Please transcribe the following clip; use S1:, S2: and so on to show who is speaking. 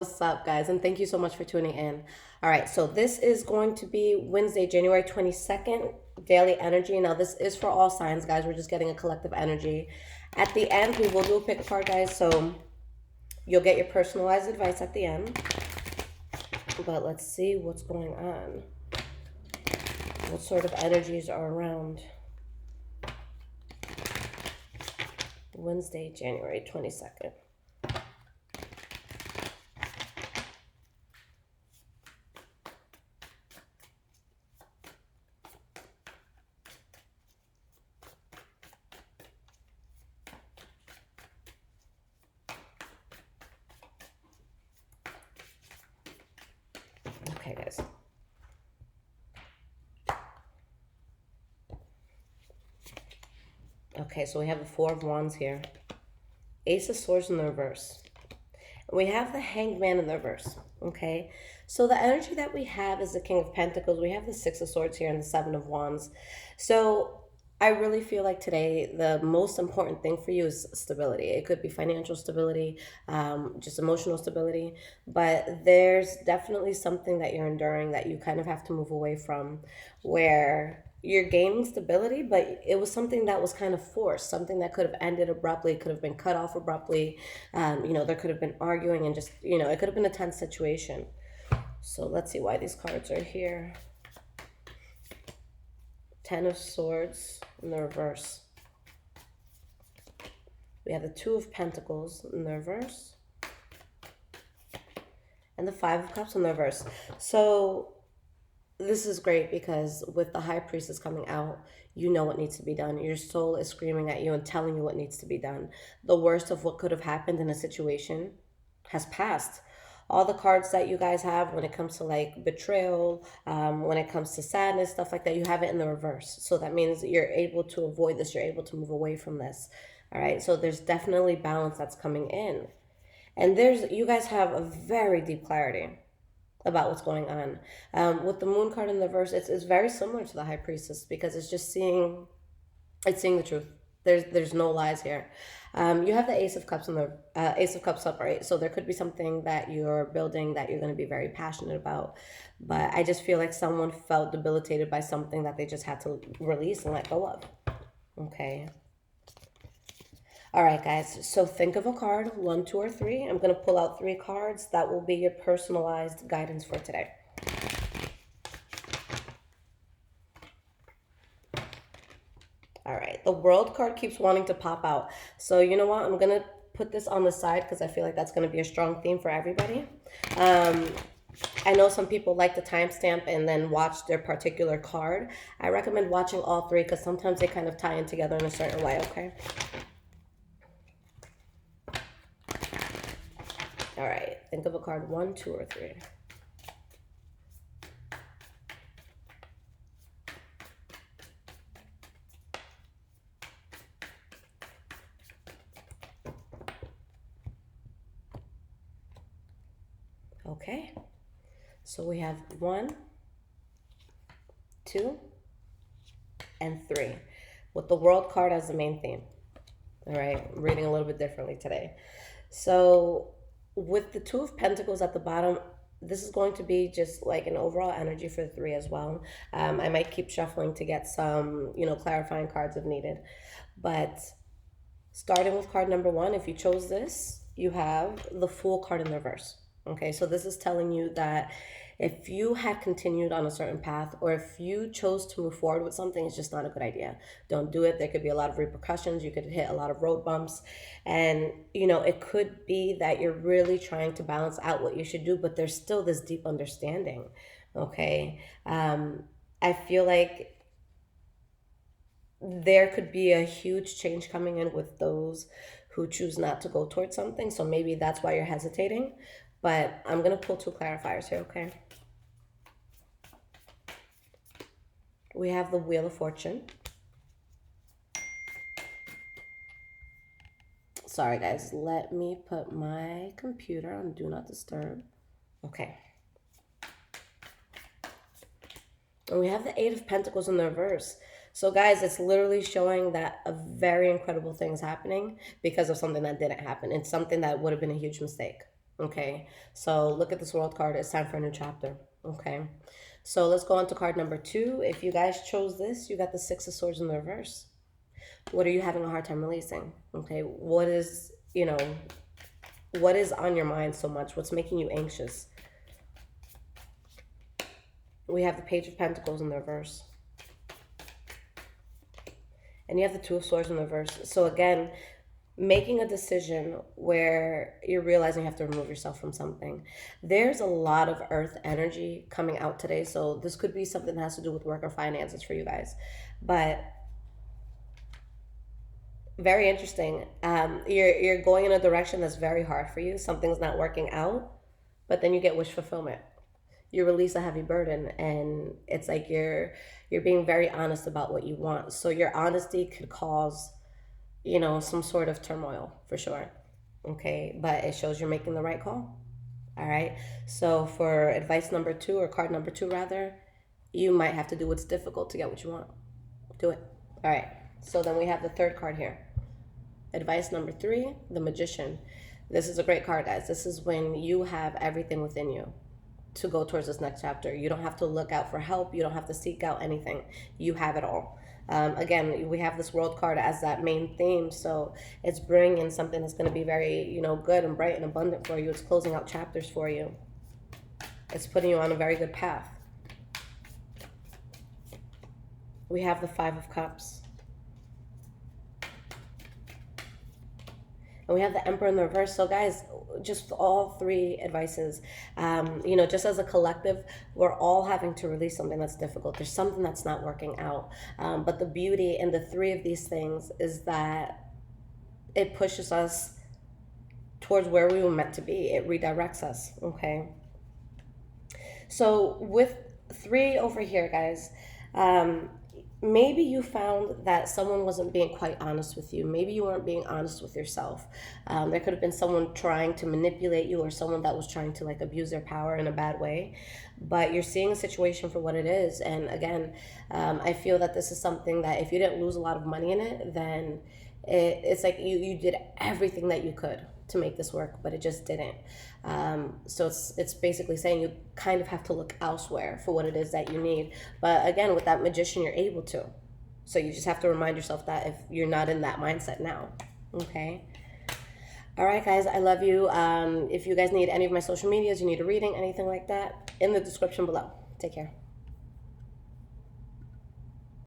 S1: What's up, guys? And thank you so much for tuning in. All right, so this is going to be Wednesday, January 22nd, daily energy. Now, this is for all signs, guys. We're just getting a collective energy. At the end, we will do a pick card, guys, so you'll get your personalized advice at the end. But let's see what's going on. What sort of energies are around Wednesday, January 22nd? Okay, guys. Okay, so we have the Four of Wands here. Ace of Swords in the reverse. We have the Hanged Man in the reverse, okay? So the energy that we have is the King of Pentacles. We have the Six of Swords here and the Seven of Wands. So I really feel like today the most important thing for you is stability. It could be financial stability, just emotional stability, but there's definitely something that you're enduring that you kind of have to move away from, where you're gaining stability, but it was something that was kind of forced, something that could have ended abruptly, could have been cut off abruptly. There could have been arguing and just, it could have been a tense situation. So let's see why these cards are here. Ten of Swords in the reverse. We have the Two of Pentacles in the reverse. And the Five of Cups in the reverse. So this is great because with the High Priestess coming out, you know what needs to be done. Your soul is screaming at you and telling you what needs to be done. The worst of what could have happened in a situation has passed. All the cards that you guys have when it comes to like betrayal, when it comes to sadness, stuff like that, you have it in the reverse. So that means you're able to avoid this. You're able to move away from this. All right. So there's definitely balance that's coming in. And you guys have a very deep clarity about what's going on. With the Moon card in the reverse, it's very similar to the High Priestess because it's just seeing the truth. There's no lies here. You have the Ace of Cups Ace of Cups upright. So there could be something that you're building that you're going to be very passionate about. But I just feel like someone felt debilitated by something that they just had to release and let go of. Okay. All right, guys. So think of a card, 1, 2, or 3. I'm going to pull out 3 cards. That will be your personalized guidance for today. All right, the World card keeps wanting to pop out. So you know what? I'm going to put this on the side because I feel like that's going to be a strong theme for everybody. I know some people like to timestamp and then watch their particular card. I recommend watching all 3 because sometimes they kind of tie in together in a certain way, okay? All right, think of a card, 1, 2, or 3. Okay, so we have 1, 2, and 3, with the World card as the main theme. All right, I'm reading a little bit differently today. So with the Two of Pentacles at the bottom, this is going to be just like an overall energy for the 3 as well. I might keep shuffling to get some, clarifying cards if needed. But starting with card number 1, if you chose this, you have the Fool card in the reverse. Okay, so this is telling you that if you had continued on a certain path or if you chose to move forward with something, it's just not a good idea. Don't do it. There could be a lot of repercussions. You could hit a lot of road bumps. And, it could be that you're really trying to balance out what you should do, but there's still this deep understanding. Okay. I feel like there could be a huge change coming in with those who choose not to go towards something. So maybe that's why you're hesitating. But I'm going to pull 2 clarifiers here, okay? We have the Wheel of Fortune. Sorry, guys. Let me put my computer on Do Not Disturb. Okay. And we have the Eight of Pentacles in the reverse. So guys, it's literally showing that a very incredible thing is happening because of something that didn't happen. It's something that would have been a huge mistake. Okay, so look at this world card. It's time for a new chapter. Okay, so let's go on to card number two. If you guys chose this, you got the Six of Swords in the reverse. What are you having a hard time releasing? Okay, what is, what is on your mind so much? What's making you anxious? We have the Page of Pentacles in the reverse. And you have the Two of Swords in the reverse. So again, making a decision where you're realizing you have to remove yourself from something. There's a lot of earth energy coming out today. So this could be something that has to do with work or finances for you guys. But very interesting. You're going in a direction that's very hard for you. Something's not working out, but then you get wish fulfillment. You release a heavy burden, and it's like you're being very honest about what you want. So your honesty could cause, some sort of turmoil for sure. Okay, but it shows you're making the right call. All right. So for advice number two, or card number two rather, you might have to do what's difficult to get what you want. Do it. All right. So then we have the third card here. Advice number three, the Magician. This is a great card, guys. This is when you have everything within you to go towards this next chapter. You don't have to look out for help. You don't have to seek out anything. You have it all. Again, we have this world card as that main theme, so it's bringing something that's going to be very, good and bright and abundant for you. It's closing out chapters for you. It's putting you on a very good path. We have the Five of Cups. And we have the Emperor in the reverse. So guys, just all three advices, just as a collective, we're all having to release something that's difficult. There's something that's not working out. But the beauty in the three of these things is that it pushes us towards where we were meant to be. It redirects us, okay? So with three over here, guys, maybe you found that someone wasn't being quite honest with you. Maybe you weren't being honest with yourself. There could have been someone trying to manipulate you, or someone that was trying to abuse their power in a bad way. But you're seeing a situation for what it is. And again, I feel that this is something that if you didn't lose a lot of money in it, then it's like you did everything that you could to make this work, but it just didn't. So it's basically saying you kind of have to look elsewhere for what it is that you need. But again, with that Magician, you're able to. So you just have to remind yourself that if you're not in that mindset now. Okay. All right, guys, I love you. If you guys need any of my social medias, you need a reading, anything like that, in the description below. Take care.